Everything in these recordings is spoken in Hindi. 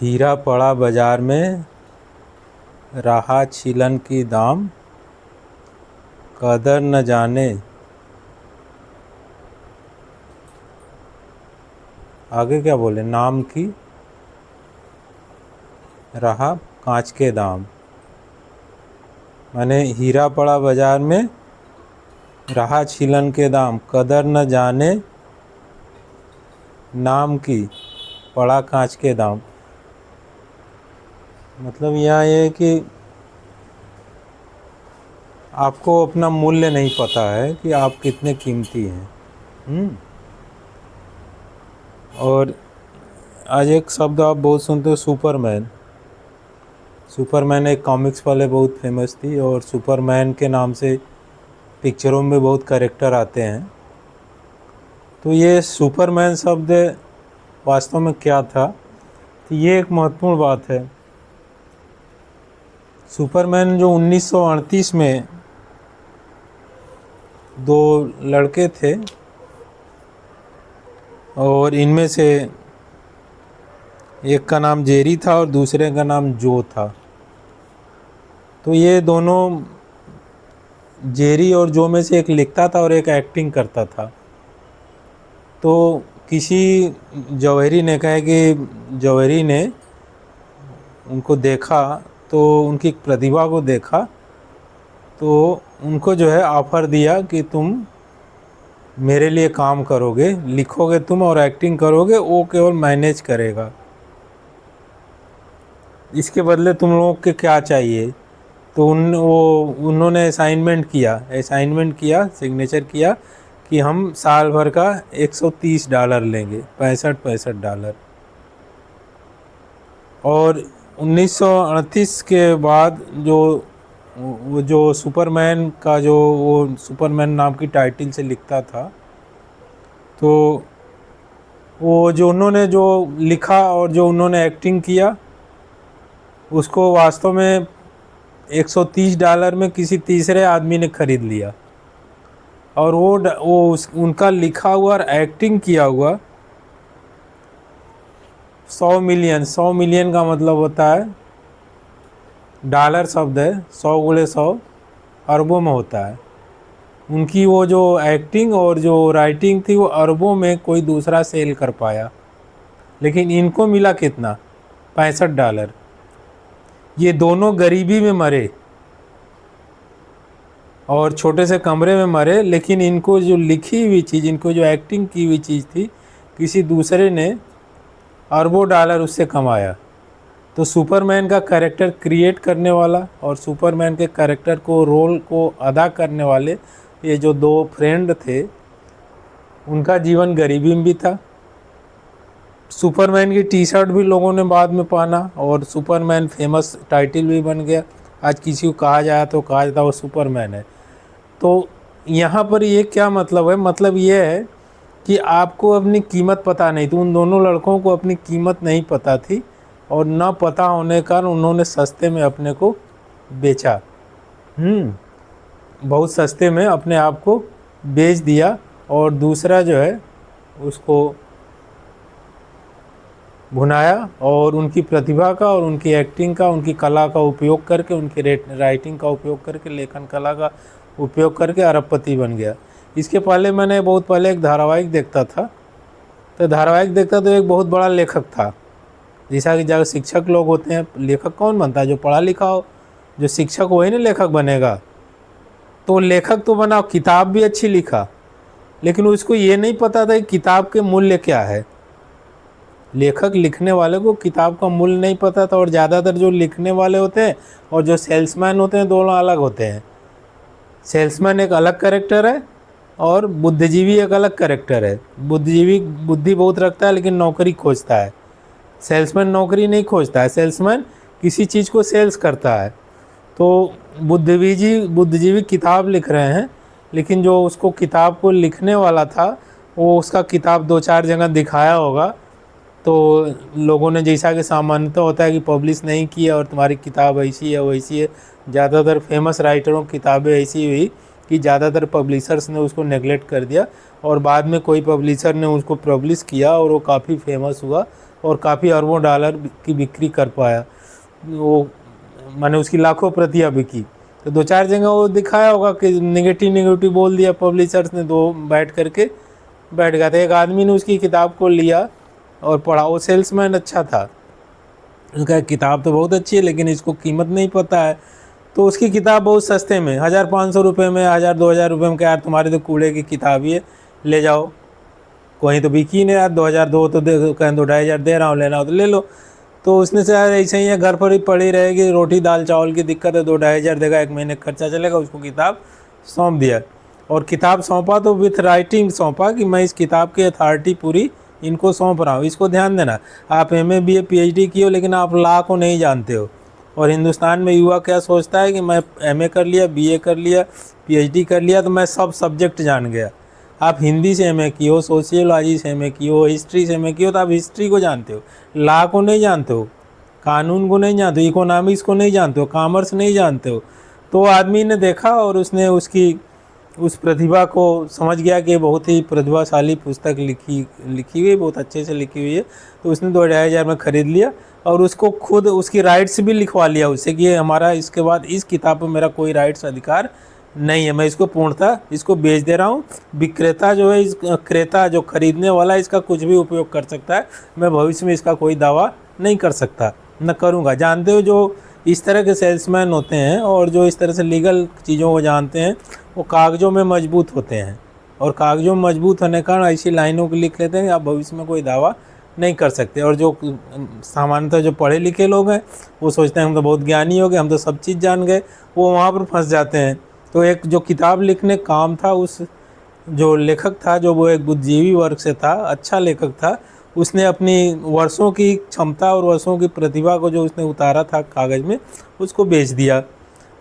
हीरा पड़ा बाजार में, रहा छीलन की दाम, कदर न जाने। आगे क्या बोले? नाम की, रहा कांच के दाम। माने हीरा पड़ा बाजार में, रहा छीलन के दाम, कदर न जाने, नाम की, पड़ा कांच के दाम। मतलब यहाँ ये है कि आपको अपना मूल्य नहीं पता है कि आप कितने कीमती हैं। और आज एक शब्द आप बहुत सुनते हो, सुपरमैन। सुपरमैन एक कॉमिक्स वाले बहुत फेमस थी, और सुपरमैन के नाम से पिक्चरों में बहुत कैरेक्टर आते हैं। तो ये सुपरमैन शब्द वास्तव में क्या था, तो ये एक महत्वपूर्ण बात है। सुपरमैन जो 1938 में दो लड़के थे, और इनमें से एक का नाम जेरी था और दूसरे का नाम जो था। तो ये दोनों, जेरी और जो में से एक लिखता था और एक एक्टिंग करता था। तो किसी जौहरी ने कहा कि जौहरी ने उनको देखा, तो उनकी प्रतिभा को देखा, तो उनको जो है ऑफ़र दिया कि तुम मेरे लिए काम करोगे, लिखोगे तुम और एक्टिंग करोगे, वो केवल मैनेज करेगा। इसके बदले तुम लोगों के क्या चाहिए? तो उन्होंने असाइनमेंट किया, सिग्नेचर किया कि हम साल भर का $130 लेंगे, $65 और 1938 के बाद जो सुपरमैन का वो सुपरमैन नाम की टाइटल से लिखता था, तो वो जो उन्होंने जो लिखा और जो उन्होंने एक्टिंग किया, उसको वास्तव में $130 में किसी तीसरे आदमी ने ख़रीद लिया। और उनका लिखा हुआ और एक्टिंग किया हुआ 100 मिलियन का मतलब होता है, डॉलर शब्द है, 100 गुणे 100 अरबों में होता है। उनकी वो जो एक्टिंग और जो राइटिंग थी वो अरबों में कोई दूसरा सेल कर पाया, लेकिन इनको मिला कितना? $65। ये दोनों गरीबी में मरे और छोटे से कमरे में मरे, लेकिन इनको जो लिखी हुई चीज़, इनको जो एक्टिंग की हुई चीज़ थी, किसी दूसरे ने अरबों डॉलर उससे कमाया। तो सुपरमैन का कैरेक्टर क्रिएट करने वाला और सुपरमैन के कैरेक्टर को, रोल को अदा करने वाले ये जो दो फ्रेंड थे, उनका जीवन गरीबी में भी था। सुपरमैन की टी शर्ट भी लोगों ने बाद में पहना और सुपरमैन फेमस टाइटल भी बन गया। आज किसी को कहा जाए तो कहा जाता है वो सुपरमैन है। तो यहाँ पर ये क्या मतलब है? मतलब ये है कि आपको अपनी कीमत पता नहीं थी। उन दोनों लड़कों को अपनी कीमत नहीं पता थी, और न पता होने का उन्होंने सस्ते में अपने को बेचा। बहुत सस्ते में अपने आप को बेच दिया, और दूसरा जो है उसको भुनाया, और उनकी प्रतिभा का और उनकी एक्टिंग का, उनकी कला का उपयोग करके, उनकी राइटिंग का उपयोग करके, लेखन कला का उपयोग करके अरबपति बन गया। इसके पहले मैंने बहुत पहले एक धारावाहिक देखता था, तो एक बहुत बड़ा लेखक था। जैसा कि जब शिक्षक लोग होते हैं, लेखक कौन बनता है? जो पढ़ा लिखा हो। जो शिक्षक वही ना लेखक बनेगा। तो लेखक तो बना, किताब भी अच्छी लिखा, लेकिन उसको ये नहीं पता था कि किताब के मूल्य क्या है। लेखक लिखने वाले को किताब का मूल्य नहीं पता था। और ज़्यादातर जो लिखने वाले होते हैं और जो सेल्समैन होते हैं, दोनों अलग होते हैं। सेल्समैन एक अलग कैरेक्टर है और बुद्धिजीवी एक अलग कैरेक्टर है। बुद्धिजीवी बुद्धि बहुत रखता है, लेकिन नौकरी खोजता है। सेल्समैन नौकरी नहीं खोजता है, सेल्समैन किसी चीज़ को सेल्स करता है। तो बुद्धिजीवी किताब लिख रहे हैं, लेकिन जो उसको किताब को लिखने वाला था, वो उसका किताब 2-4 जगह दिखाया होगा, तो लोगों ने, जैसा कि सामान्यतः होता है कि पब्लिश नहीं किया और तुम्हारी किताब ऐसी है वैसी है। ज़्यादातर फेमस राइटरों की किताबें ऐसी हुई कि ज़्यादातर पब्लिशर्स ने उसको नेगलेक्ट कर दिया, और बाद में कोई पब्लिशर ने उसको पब्लिश किया और वो काफ़ी फेमस हुआ और काफ़ी अरबों डॉलर की बिक्री कर पाया। वो मैंने उसकी लाखों प्रतियां बिकी। तो 2-4 जगह वो दिखाया होगा कि नेगेटिव बोल दिया पब्लिशर्स ने, दो बैठ गया था। एक आदमी ने उसकी किताब को लिया और पढ़ा। वो सेल्समैन अच्छा था, उसका किताब तो बहुत अच्छी है लेकिन इसको कीमत नहीं पता है। तो उसकी किताब बहुत सस्ते में 1500 रुपये में, 1000-2000 रुपये में, क्या यार तुम्हारी तो कूड़े की किताब ही है, ले जाओ। कोई तो बिकी नहीं यार, 2002 तो दे, कहें 2500 दे रहा हूँ, लेना हो तो ले लो। तो उसने से यार ऐसे ही है, घर पर ही पड़ी रहेगी, रोटी दाल चावल की दिक्कत है, 2-2500 देगा, 1 महीने का खर्चा चलेगा। उसको किताब सौंप दिया और किताब सौंपा तो विथ राइटिंग सौंपा कि मैं इस किताब की अथॉरिटी पूरी इनको सौंप रहा हूँ। इसको ध्यान देना, आप MA BA PhD किए हो लेकिन आप लॉ को नहीं जानते हो। और हिंदुस्तान में युवा क्या सोचता है कि मैं MA कर लिया, BA कर लिया, PhD कर लिया तो मैं सब सब्जेक्ट जान गया। आप हिंदी से MA की हो, सोशियोलॉजी से MA की हो, हिस्ट्री से MA की हो तो आप हिस्ट्री को जानते हो, लॉ को नहीं जानते हो, कानून को नहीं जानते हो, इकोनॉमिक्स को नहीं जानते हो, कॉमर्स नहीं जानते हो। तो आदमी ने देखा और उसने उसकी उस प्रतिभा को समझ गया कि बहुत ही प्रतिभाशाली पुस्तक लिखी हुई है, बहुत अच्छे से लिखी हुई है। तो उसने 2-2500 में ख़रीद लिया और उसको खुद उसकी राइट्स भी लिखवा लिया उससे कि हमारा इसके बाद इस किताब पर मेरा कोई राइट्स अधिकार नहीं है, मैं इसको पूर्णतः इसको बेच दे रहा हूँ। विक्रेता जो है, इस क्रेता जो खरीदने वाला इसका कुछ भी उपयोग कर सकता है, मैं भविष्य में इसका कोई दावा नहीं कर सकता, न करूँगा। जानते हो जो इस तरह के सेल्समैन होते हैं और जो इस तरह से लीगल चीज़ों को जानते हैं, वो कागज़ों में मजबूत होते हैं और कागज़ों में मजबूत होने के कारण ऐसी लाइनों को लिख लेते हैं कि आप भविष्य में कोई दावा नहीं कर सकते। और जो सामान्यतः जो पढ़े लिखे लोग हैं वो सोचते हैं हम तो बहुत ज्ञानी हो गए, हम तो सब चीज़ जान गए, वो वहाँ पर फंस जाते हैं। तो एक जो किताब लिखने काम था, उस जो लेखक था, जो वो एक बुद्धिजीवी वर्ग से था, अच्छा लेखक था, उसने अपनी वर्षों की क्षमता और वर्षों की प्रतिभा को जो उसने उतारा था कागज़ में, उसको बेच दिया।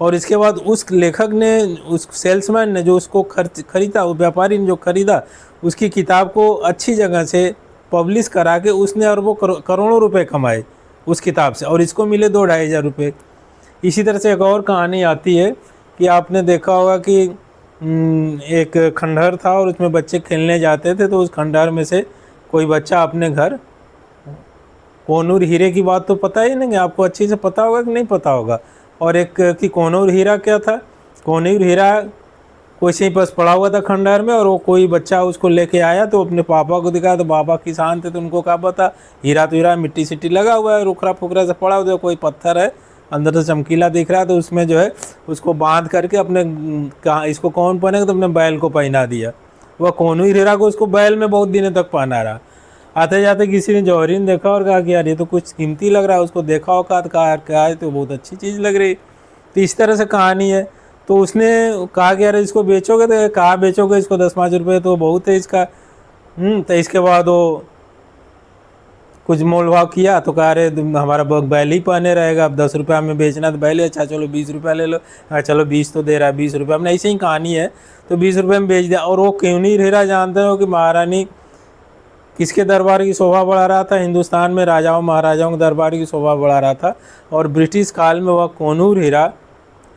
और इसके बाद उस लेखक ने, उस सेल्समैन ने जो उसको खरीदा, वो व्यापारी ने जो खरीदा, उसकी किताब को अच्छी जगह से पब्लिश करा के उसने अरबों करोड़ों रुपए कमाए उस किताब से, और इसको मिले 2-2500 रुपये। इसी तरह से एक और कहानी आती है कि आपने देखा होगा कि एक खंडहर था और उसमें बच्चे खेलने जाते थे। तो उस खंडहर में से कोई बच्चा अपने घर, कोनूर हीरे की बात तो पता ही नहीं, आपको अच्छे से पता होगा कि नहीं पता होगा। और एक कि कोनूर हीरा क्या था, कोनूर हीरा कोई से पास पड़ा हुआ था खंडहर में, और वो कोई बच्चा उसको लेके आया तो अपने पापा को दिखाया। तो पापा किसान थे तो उनको क्या पता, हीरा तो हीरा, मिट्टी सिट्टी लगा हुआ है, रुखरा फुकरा से पड़ा हुआ है, कोई पत्थर है अंदर से चमकीला दिख रहा है, तो उसमें जो है उसको बांध करके अपने, कहाँ इसको कौन पहनेगा, तो अपने बैल को पहना दिया। वह कोनूर हीरा को उसको बैल में बहुत दिनों तक पहना रहा। आते जाते किसी ने जौहरी ने देखा और कहा कि यार ये तो कुछ कीमती लग रहा है, उसको देखा होगा तो कहा यार क्या है, तो बहुत अच्छी चीज़ लग रही। तो इस तरह से कहानी है। तो उसने कहा कि यार इसको बेचोगे, तो कहा बेचोगे इसको 10-5 रुपये तो बहुत है इसका। तो इसके बाद वो कुछ मोल भाव किया तो कहा अरे हमारा बैल ही पहने रहेगा, अब 10 रुपये में बेचना तो बैल, अच्छा चलो 20 रुपये ले लो, चलो 20 तो दे रहा है, 20 रुपये में, ऐसे ही कहानी है। तो 20 रुपये में बेच दिया। और वो कोनूर हीरा जानते हो कि महारानी किसके दरबार की शोभा बढ़ा रहा था, हिंदुस्तान में राजाओं महाराजाओं के दरबार की शोभा बढ़ा रहा था। और ब्रिटिश काल में वह कोनूर हीरा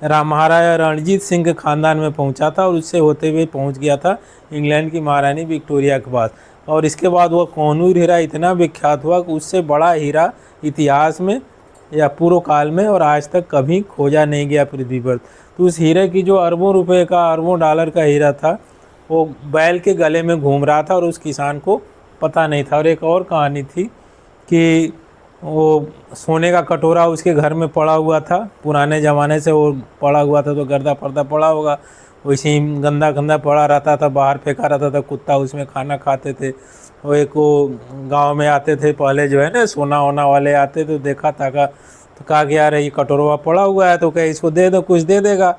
महाराजा रणजीत सिंह के ख़ानदान में पहुंचा था और उससे होते हुए पहुंच गया था इंग्लैंड की महारानी विक्टोरिया के पास। और इसके बाद वह कोनूर हीरा इतना विख्यात हुआ कि उससे बड़ा हीरा इतिहास में या पूर्व काल में और आज तक कभी खोजा नहीं गया पृथ्वी पर। तो उस हीरे की जो अरबों रुपए का, अरबों डॉलर का हीरा था, वो बैल के गले में घूम रहा था और उस किसान को पता नहीं था। और एक और कहानी थी कि वो सोने का कटोरा उसके घर में पड़ा हुआ था, पुराने ज़माने से वो पड़ा हुआ था, तो गर्दा पर्दा पड़ा होगा, वैसे ही गंदा गंदा पड़ा रहता था, बाहर फेंका रहता था, कुत्ता उसमें खाना खाते थे। वो एक वो गांव में आते थे पहले जो है ना, सोना वोना वाले आते तो देखा था का, तो कहा कि यार ये कटोरा पड़ा हुआ है, तो क्या इसको दे दो, कुछ दे देगा।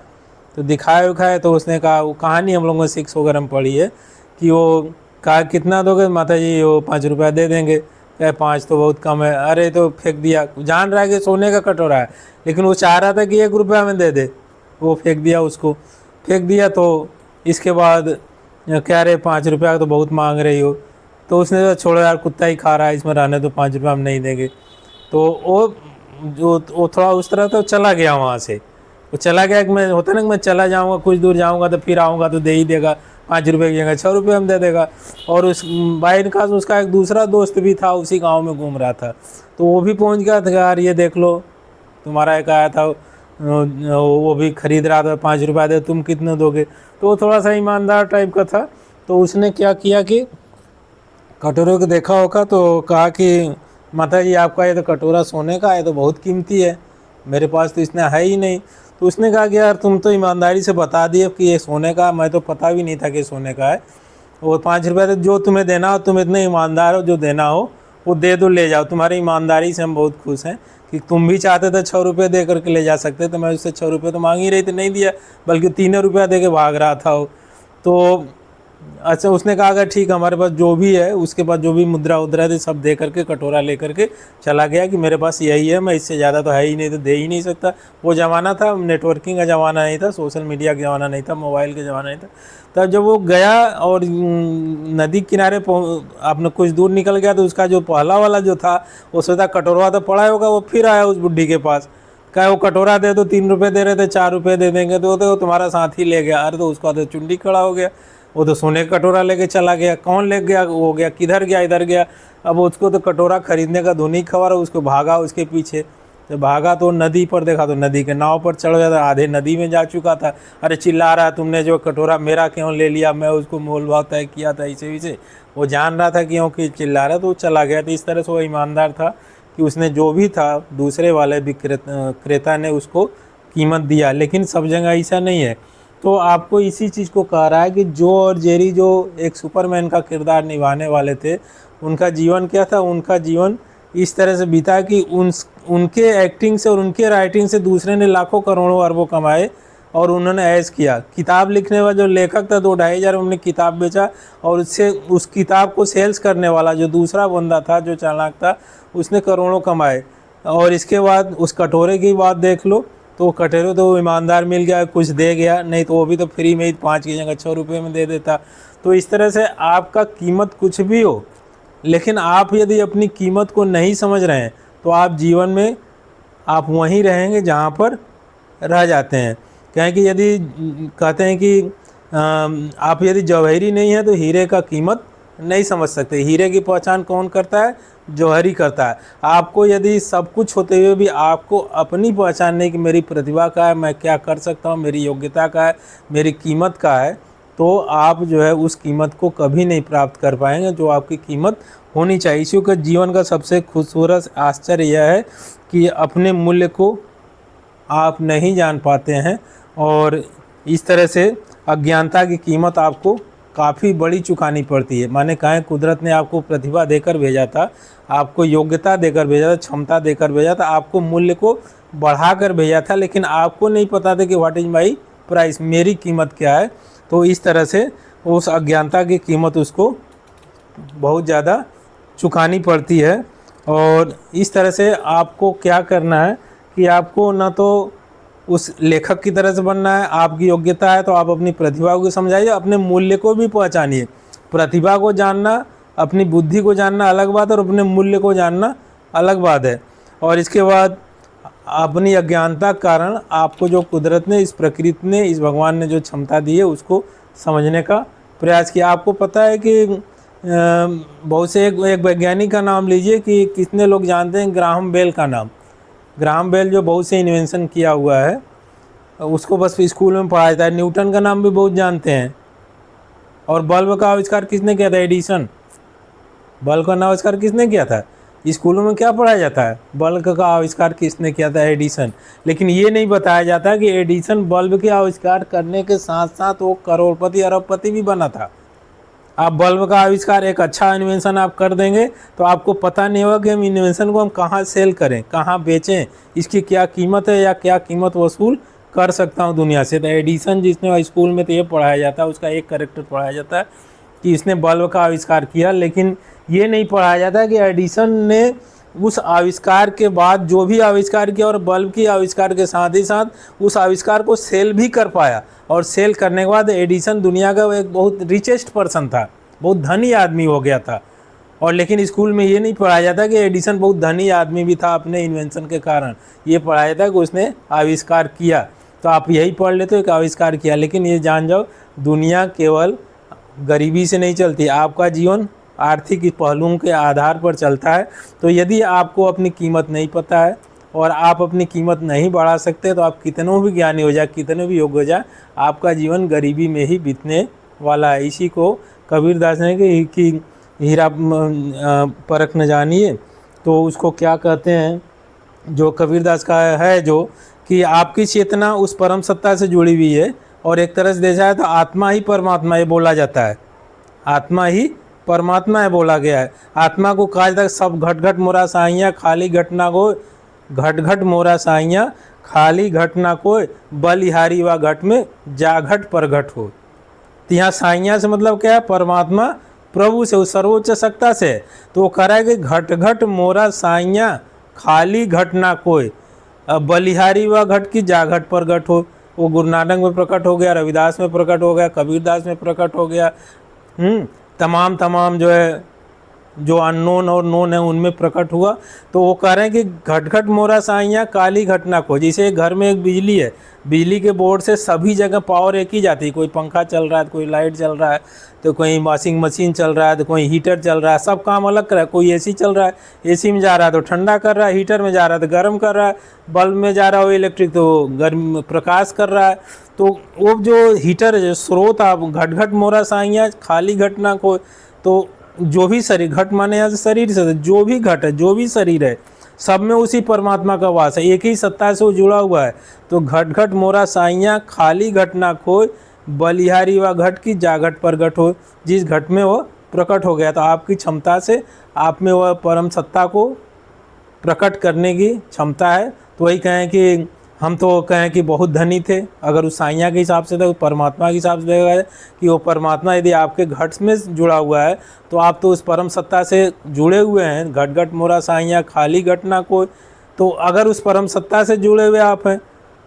तो दिखाए उखाए तो उसने कहा, वो कहानी हम लोगों ने 6 वगैरह में पढ़ी है कि वो कहा कितना दोगे, माता जी वो 5 रुपया दे देंगे। क्या 5 तो बहुत कम है, अरे तो फेंक दिया। जान रहा है कि सोने का कटोरा है लेकिन वो चाह रहा था कि 1 रुपया में दे दे, वो फेंक दिया, उसको फेंक दिया। तो इसके बाद कह रहे 5 रुपया तो बहुत मांग रही हो, तो उसने तो छोड़ो यार, कुत्ता ही खा रहा है, इसमें रहने तो 5 रुपया हम नहीं देंगे। तो वो थोड़ा उस तरह तो चला गया वहाँ से। वो चला गया कि मैं होता ना कि मैं चला जाऊँगा, कुछ दूर जाऊँगा तो फिर आऊँगा तो दे ही देगा, 5 रुपये की जगह 6 रुपये हम दे देगा। और उस बाई खास उसका एक दूसरा दोस्त भी था, उसी गांव में घूम रहा था, तो वो भी पहुंच गया था, यार ये देख लो तुम्हारा एक आया था, वो भी खरीद रहा था, 5 रुपये दे, तुम कितने दोगे। तो वो थोड़ा सा ईमानदार टाइप का था, तो उसने क्या किया कि कटोरे को देखा होगा तो कहा कि माता जी आपका ये तो कटोरा सोने का है, तो बहुत कीमती है, मेरे पास तो इतना है ही नहीं। तो उसने कहा कि यार तुम तो ईमानदारी से बता दिए कि ये सोने का, मैं तो पता भी नहीं था कि सोने का है। वो 5 रुपये तो जो तुम्हें देना हो, तुम इतने ईमानदार हो, जो देना हो वो दे दो, ले जाओ, तुम्हारी ईमानदारी से हम बहुत खुश हैं कि तुम भी चाहते थे 6 रुपये दे करके ले जा सकते, तो मैं उससे 6 रुपये तो मांग ही रही थी, नहीं दिया, बल्कि 3 रुपया दे के भाग रहा था वो। तो अच्छा उसने कहा अगर ठीक हमारे पास जो भी है, उसके पास जो भी मुद्रा उद्रा थी सब दे करके कटोरा ले करके चला गया कि मेरे पास यही है, मैं इससे ज़्यादा तो है ही नहीं, तो दे ही नहीं सकता। वो ज़माना था, नेटवर्किंग का ज़माना नहीं था, सोशल मीडिया का ज़माना नहीं था, मोबाइल का ज़माना नहीं था। तब जब वो गया और नदी किनारे अपने कुछ दूर निकल गया, तो उसका जो पहला वाला जो था वो सोचा कटोरा तो पड़ा होगा, वो फिर आया उस बुढ़ी के पास, कहा वो कटोरा दे दो, 3 रुपये दे रहे थे 4 रुपये दे देंगे, तो तुम्हारा साथी ले गया। अरे तो उसका तो चुंडी खड़ा हो गया, वो तो सोने का कटोरा लेके चला गया, कौन ले गया, वो गया किधर गया, इधर गया। अब उसको तो कटोरा खरीदने का धुन ही खबर है, उसको भागा उसके पीछे, तो भागा तो नदी पर देखा, तो नदी के नाव पर चढ़ गया था, आधे नदी में जा चुका था। अरे चिल्ला रहा तुमने जो कटोरा मेरा क्यों ले लिया, मैं उसको मोल भाव तय किया था, इसे विसे वो जान रहा था क्यों कि चिल्ला रहा, तो वो चला गया। तो इस तरह से वो ईमानदार था कि उसने जो भी था दूसरे वाले क्रेता ने उसको कीमत दिया। लेकिन सब जगह ऐसा नहीं है। तो आपको इसी चीज़ को कह रहा है कि जो और जेरी जो एक सुपरमैन का किरदार निभाने वाले थे, उनका जीवन क्या था, उनका जीवन इस तरह से बीता कि उनके एक्टिंग से और उनके राइटिंग से दूसरे ने लाखों करोड़ों अरबों कमाए और उन्होंने ऐश किया। किताब लिखने वाला जो लेखक था 2-2.5 हमने किताब बेचा, और उससे उस किताब को सेल्स करने वाला जो दूसरा बंदा था जो चालाक था, उसने करोड़ों कमाए। और इसके बाद उस कटोरे की बात देख लो, तो कटोरे तो ईमानदार मिल गया, कुछ दे गया, नहीं तो वो भी तो फ्री में ही 5 की जगह 6 रुपये में दे देता। तो इस तरह से आपका कीमत कुछ भी हो, लेकिन आप यदि अपनी कीमत को नहीं समझ रहे हैं तो आप जीवन में आप वहीं रहेंगे जहाँ पर रह जाते हैं। कहें कि यदि कहते हैं कि आप यदि जौहरी नहीं है तो हीरे का कीमत नहीं समझ सकते। हीरे की पहचान कौन करता है? जौहरी करता है। आपको यदि सब कुछ होते हुए भी आपको अपनी पहचान नहीं कि मेरी प्रतिभा का है, मैं क्या कर सकता हूँ, मेरी योग्यता का है, मेरी कीमत का है, तो आप जो है उस कीमत को कभी नहीं प्राप्त कर पाएंगे जो आपकी कीमत होनी चाहिए। इसी का जीवन का सबसे खूबसूरत आश्चर्य यह है कि अपने मूल्य को आप नहीं जान पाते हैं, और इस तरह से अज्ञानता की कीमत आपको काफ़ी बड़ी चुकानी पड़ती है। माने कहें कुदरत ने आपको प्रतिभा देकर भेजा था, आपको योग्यता देकर भेजा था, क्षमता देकर भेजा था, आपको मूल्य को बढ़ा कर भेजा था, लेकिन आपको नहीं पता था कि व्हाट इज़ माई प्राइस, मेरी कीमत क्या है। तो इस तरह से उस अज्ञानता की कीमत उसको बहुत ज़्यादा चुकानी पड़ती है। और इस तरह से आपको क्या करना है कि आपको ना तो उस लेखक की तरह से बनना है, आपकी योग्यता है तो आप अपनी प्रतिभा को समझाइए, अपने मूल्य को भी पहचानिए। प्रतिभा को जानना, अपनी बुद्धि को जानना अलग बात है, और अपने मूल्य को जानना अलग बात है। और इसके बाद अपनी अज्ञानता के कारण आपको जो कुदरत ने, इस प्रकृति ने, इस भगवान ने जो क्षमता दी है उसको समझने का प्रयास किया। आपको पता है कि बहुत से एक वैज्ञानिक का नाम लीजिए कि कितने लोग जानते हैं ग्राहम बेल का नाम। ग्राहम बेल जो बहुत से इन्वेंशन किया हुआ है, उसको बस स्कूल में पढ़ाया जाता है। न्यूटन का नाम भी बहुत जानते हैं। और बल्ब का आविष्कार किसने किया था? एडिसन। बल्ब का आविष्कार किसने किया था? स्कूलों में क्या पढ़ाया जाता है? बल्ब का आविष्कार किसने किया था? एडिसन। लेकिन ये नहीं बताया जाता कि एडिसन बल्ब के आविष्कार करने के साथ साथ वो करोड़पति अरबपति भी बना था। आप बल्ब का आविष्कार, एक अच्छा इन्वेंशन आप कर देंगे तो आपको पता नहीं होगा कि हम इन्वेंशन को हम कहाँ सेल करें, कहाँ बेचें, इसकी क्या कीमत है या क्या कीमत वसूल कर सकता हूँ दुनिया से। तो एडिसन जिसने स्कूल में तो ये पढ़ाया जाता है, उसका एक कैरेक्टर पढ़ाया जाता है कि इसने बल्ब का आविष्कार किया, लेकिन ये नहीं पढ़ाया जाता कि एडिसन ने उस आविष्कार के बाद जो भी आविष्कार किया और बल्ब की आविष्कार के साथ ही साथ उस आविष्कार को सेल भी कर पाया। और सेल करने के बाद एडिसन दुनिया का एक बहुत रिचेस्ट पर्सन था, बहुत धनी आदमी हो गया था। और लेकिन स्कूल में ये नहीं पढ़ाया जाता कि एडिसन बहुत धनी आदमी भी था अपने इन्वेंशन के कारण। ये पढ़ाया जाता कि उसने आविष्कार किया। तो आप यही पढ़ लेते हो कि आविष्कार किया, लेकिन ये जान जाओ दुनिया केवल गरीबी से नहीं चलती, आपका जीवन आर्थिक पहलुओं के आधार पर चलता है। तो यदि आपको अपनी कीमत नहीं पता है और आप अपनी कीमत नहीं बढ़ा सकते, तो आप कितनों भी ज्ञानी हो जाए, कितने भी योग्य हो जाए, आपका जीवन गरीबी में ही बीतने वाला है। इसी को कबीरदास ने कि हीरा परख न जानिए, तो उसको क्या कहते हैं, जो कबीरदास का है, जो कि आपकी चेतना उस परम सत्ता से जुड़ी हुई है। और एक तरह से देखा जाए तो आत्मा ही परमात्मा ये बोला जाता है, आत्मा ही परमात्मा है बोला गया है। आत्मा को कहा जाता है सब घट घट मोरा साइयाँ खाली घटना को, घट घट मोरा साइयाँ खाली घटना को, बलिहारी व घट में जा घट प्रगट हो। तो यहाँ साइयाँ से मतलब क्या है, परमात्मा प्रभु से, उस सर्वोच्च सत्ता से। तो वो कह रहा है कि घट घट मोरा साइयाँ खाली घटना कोई, बलिहारी व घट की जा घट प्रगट हो। वो गुरु नानक में प्रकट हो गया, रविदास में प्रकट हो गया, कबीरदास में प्रकट हो गया, तमाम जो है, जो अननोन और नोन है उनमें प्रकट हुआ। तो वो कह रहे हैं कि घट घट मोरा साइयाँ काली घटना को। जैसे घर में एक बिजली है, बिजली के बोर्ड से सभी जगह पावर एक ही जाती है, कोई पंखा चल रहा है, कोई लाइट चल रहा है, तो कोई वॉशिंग मशीन चल रहा है, तो कोई हीटर चल रहा है, सब काम अलग कर रहा है। कोई एसी चल रहा है, एसी में जा रहा है तो ठंडा कर रहा है, हीटर में जा रहा है तो गर्म कर रहा है, बल्ब में जा रहा है वो इलेक्ट्रिक तो गर्म प्रकाश कर रहा है। तो वो जो हीटर है, जो स्रोत, आप घट घट मोरा साइयाँ खाली घटना को, तो जो भी शरीर, घट माने यहाँ से शरीर से, जो भी घट है, जो भी शरीर है, सब में उसी परमात्मा का वास है, एक ही सत्ता से वो जुड़ा हुआ है। तो घट घट मोरा साइयाँ खाली घटना खोय, बलिहारी व घट की जा घट प्रगट हो। जिस घट में वो प्रकट हो गया, तो आपकी क्षमता से आप में वह परम सत्ता को प्रकट करने की क्षमता है। तो वही कहें कि हम तो कहें कि बहुत धनी थे, अगर उस साइयाँ के हिसाब से, तो परमात्मा के हिसाब से देखा जाए कि वो परमात्मा यदि आपके घट में जुड़ा हुआ है, तो आप तो उस परम सत्ता से जुड़े हुए हैं। घट घट मोरा साइयाँ खाली घटना को, तो अगर उस परम सत्ता से जुड़े हुए आप हैं,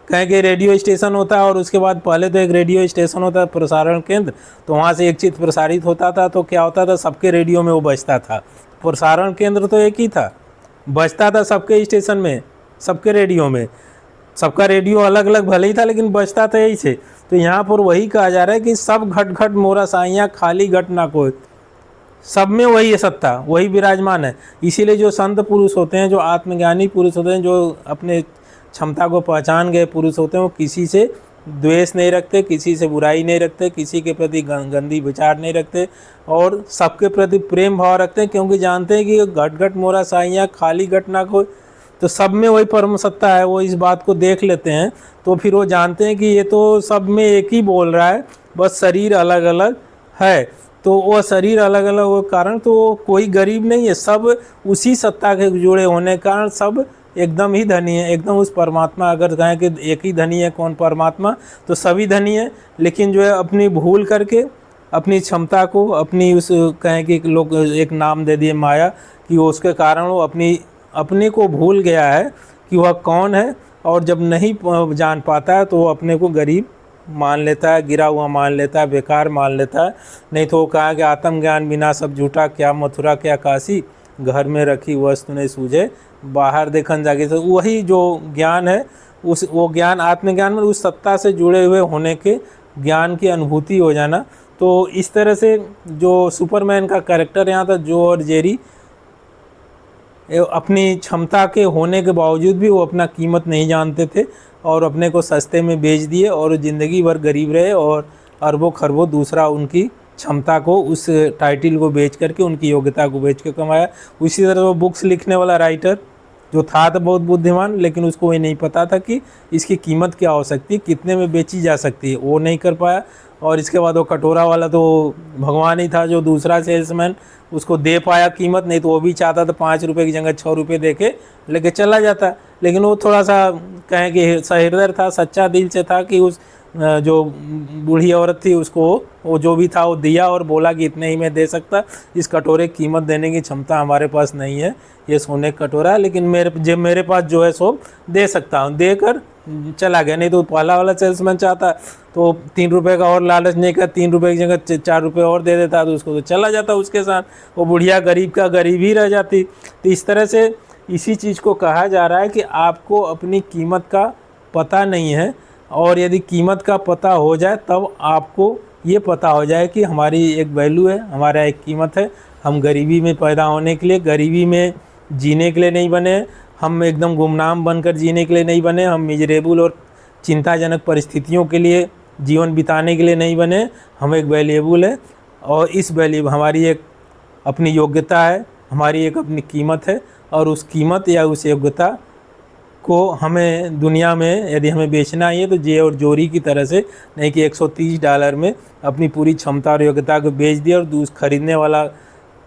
कहें कि रेडियो स्टेशन होता है और उसके बाद पहले तो एक रेडियो स्टेशन होता है प्रसारण केंद्र, तो वहाँ से एक चीज़ प्रसारित होता था, तो क्या होता था, सबके रेडियो में वो बजता था। प्रसारण केंद्र तो एक ही था, बजता था सबके स्टेशन में, सबके रेडियो में, सबका रेडियो अलग अलग भले ही था लेकिन बजता था यही से। तो यहाँ पर वही कहा जा रहा है कि सब घट घट मोरा साइयाँ खाली घटना को, सब में वही है सत्ता, वही विराजमान है। इसीलिए जो संत पुरुष होते हैं, जो आत्मज्ञानी पुरुष होते हैं, जो अपने क्षमता को पहचान गए पुरुष होते हैं, वो किसी से द्वेष नहीं रखते, किसी से बुराई नहीं रखते, किसी के प्रति गंदी विचार नहीं रखते, और सबके प्रति प्रेम भाव रखते हैं, क्योंकि जानते हैं कि घट घट मोरा साइयाँ खाली घटना को, तो सब में वही परम सत्ता है। वो इस बात को देख लेते हैं, तो फिर वो जानते हैं कि ये तो सब में एक ही बोल रहा है, बस शरीर अलग अलग है। तो वो शरीर अलग अलग हो कारण तो कोई गरीब नहीं है, सब उसी सत्ता के जुड़े होने के कारण सब एकदम ही धनी है, एकदम उस परमात्मा। अगर कहें कि एक ही धनी है, कौन, परमात्मा, तो सभी धनी है। लेकिन जो है अपनी भूल करके, अपनी क्षमता को, अपनी उस कहें कि लोग एक नाम दे दिए माया, कि वो उसके कारण वो अपने को भूल गया है कि वह कौन है। और जब नहीं जान पाता है तो वो अपने को गरीब मान लेता है, गिरा हुआ मान लेता है, बेकार मान लेता है। नहीं तो वो कहा कि आत्मज्ञान बिना सब झूठा, क्या मथुरा क्या काशी, घर में रखी वस्तु नहीं सूझे, बाहर देखन जाके। तो वही जो ज्ञान है, वो ज्ञान, आत्मज्ञान में उस सत्ता से जुड़े हुए होने के ज्ञान की अनुभूति हो जाना। तो इस तरह से जो सुपरमैन का कैरेक्टर यहाँ था, जो और जेरी, अपनी क्षमता के होने के बावजूद भी वो अपना कीमत नहीं जानते थे और अपने को सस्ते में बेच दिए और ज़िंदगी भर गरीब रहे, और अरबों खरबों दूसरा उनकी क्षमता को, उस टाइटल को बेच करके, उनकी योग्यता को बेच के कमाया। उसी तरह वो बुक्स लिखने वाला राइटर जो था तो बहुत बुद्धिमान, लेकिन उसको ये नहीं पता था कि इसकी कीमत क्या हो सकती है, कितने में बेची जा सकती है, वो नहीं कर पाया। और इसके बाद वो कटोरा वाला तो भगवान ही था, जो दूसरा सेल्समैन, उसको दे पाया कीमत, नहीं तो वो भी चाहता था 5 रुपये की जगह 6 रुपये दे के लेके चला जाता। लेकिन वो थोड़ा सा कहें कि सहृदय था, सच्चा दिल से था, कि उस जो बूढ़ी औरत थी उसको वो जो भी था वो दिया और बोला कि इतने ही में दे सकता, इस कटोरे की कीमत देने की क्षमता हमारे पास नहीं है, ये सोने का कटोरा है, लेकिन मेरे पास जो है सो दे सकता हूँ, देकर चला गया। नहीं तो पहला वाला सेल्समैन चाहता तो 3 रुपये का और लालच नहीं कर, 3 रुपये की जगह 4 रुपये और दे देता, तो उसको तो चला जाता उसके साथ, वो बुढ़िया गरीब का गरीब ही रह जाती। तो इस तरह से इसी चीज़ को कहा जा रहा है कि आपको अपनी कीमत का पता नहीं है, और यदि कीमत का पता हो जाए तब आपको ये पता हो जाए कि हमारी एक वैल्यू है, हमारा एक कीमत है। हम गरीबी में पैदा होने के लिए, गरीबी में जीने के लिए नहीं बने, हम एकदम गुमनाम बनकर जीने के लिए नहीं बने, हम मिजरेबल और चिंताजनक परिस्थितियों के लिए जीवन बिताने के लिए नहीं बने। हम एक वैल्यूएबल है, और इस वैल्यू हमारी एक अपनी योग्यता है, हमारी एक अपनी कीमत है, और उस कीमत या उस योग्यता को हमें दुनिया में यदि हमें बेचना ही है तो जे और जोरी की तरह से नहीं कि $130 में अपनी पूरी क्षमता और योग्यता को बेच दिया, और खरीदने वाला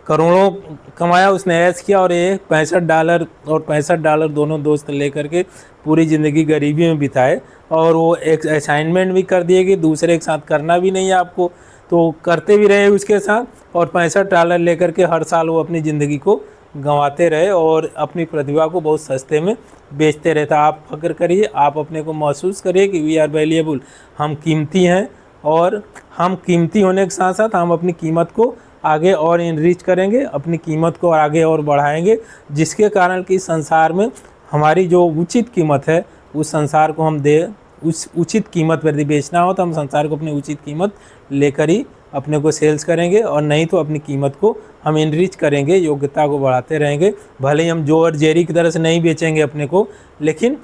करोड़ों कमाया, उसने ऐश किया, और ये $65 और $65 दोनों दोस्त लेकर के पूरी ज़िंदगी गरीबी में बिताए। और वो एक असाइनमेंट भी कर दिए कि दूसरे के साथ करना भी नहीं है आपको, तो करते भी रहे उसके साथ, और $65 लेकर के हर साल वो अपनी ज़िंदगी को गंवाते रहे और अपनी प्रतिभा को बहुत सस्ते में बेचते रहे। तो आप फक्र करिए, आप अपने को महसूस करिए कि वी आर वैल्यूएबल, हम कीमती हैं, और हम कीमती होने के साथ साथ हम अपनी कीमत को आगे और इनरीच करेंगे, अपनी कीमत को आगे और बढ़ाएंगे, जिसके कारण कि संसार में हमारी जो उचित कीमत है उस संसार को हम दे, उस उचित कीमत पर यदि बेचना हो तो हम संसार को अपनी उचित कीमत लेकर ही अपने को सेल्स करेंगे, और नहीं तो अपनी कीमत को हम इनरीच करेंगे, योग्यता को बढ़ाते रहेंगे। भले ही हम जो और जेरी की तरह से नहीं बेचेंगे अपने को, लेकिन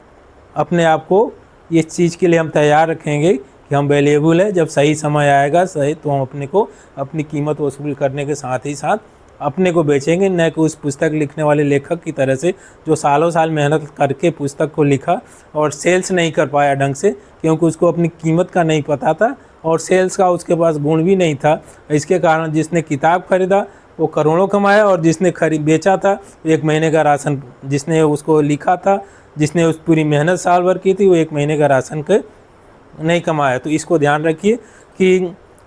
अपने आप को इस चीज़ के लिए हम तैयार रखेंगे कि हम वैल्यूएबल है। जब सही समय आएगा सही, तो हम अपने को अपनी कीमत वसूल करने के साथ ही साथ अपने को बेचेंगे, न कि उस पुस्तक लिखने वाले लेखक की तरह से जो सालों साल मेहनत करके पुस्तक को लिखा और सेल्स नहीं कर पाया ढंग से, क्योंकि उसको अपनी कीमत का नहीं पता था और सेल्स का उसके पास गुण भी नहीं था। इसके कारण जिसने किताब खरीदा वो करोड़ों कमाया, और जिसने बेचा था 1 महीने का राशन, जिसने उसको लिखा था, जिसने उस पूरी मेहनत साल भर की थी, वो 1 महीने का राशन के नहीं कमाया। तो इसको ध्यान रखिए कि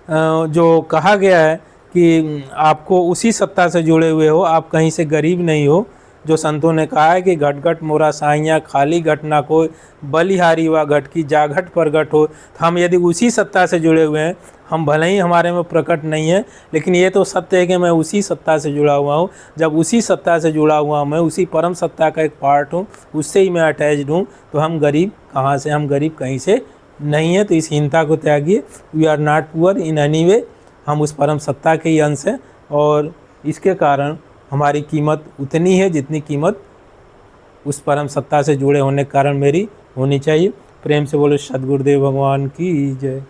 जो कहा गया है कि आपको उसी सत्ता से जुड़े हुए हो, आप कहीं से गरीब नहीं हो। जो संतों ने कहा है कि घट घट मोरा साइयाँ, खाली घट ना कोई, बलिहारी व घट की जा घट प्रगट हो। तो हम यदि उसी सत्ता से जुड़े हुए हैं, हम भले ही हमारे में प्रकट नहीं है, लेकिन ये तो सत्य है कि मैं उसी सत्ता से जुड़ा हुआ हूँ। जब उसी सत्ता से जुड़ा हुआ हूँ, मैं उसी परम सत्ता का एक पार्ट हूँ, उससे ही मैं अटैच्ड हूँ, तो हम गरीब कहाँ से, हम गरीब कहीं से नहीं है। तो इस हीनता को त्यागिए। We are not poor in any way, हम उस परम सत्ता के ही अंश हैं, और इसके कारण हमारी कीमत उतनी है जितनी कीमत उस परम सत्ता से जुड़े होने के कारण मेरी होनी चाहिए। प्रेम से बोलो सद्गुरुदेव भगवान की जय।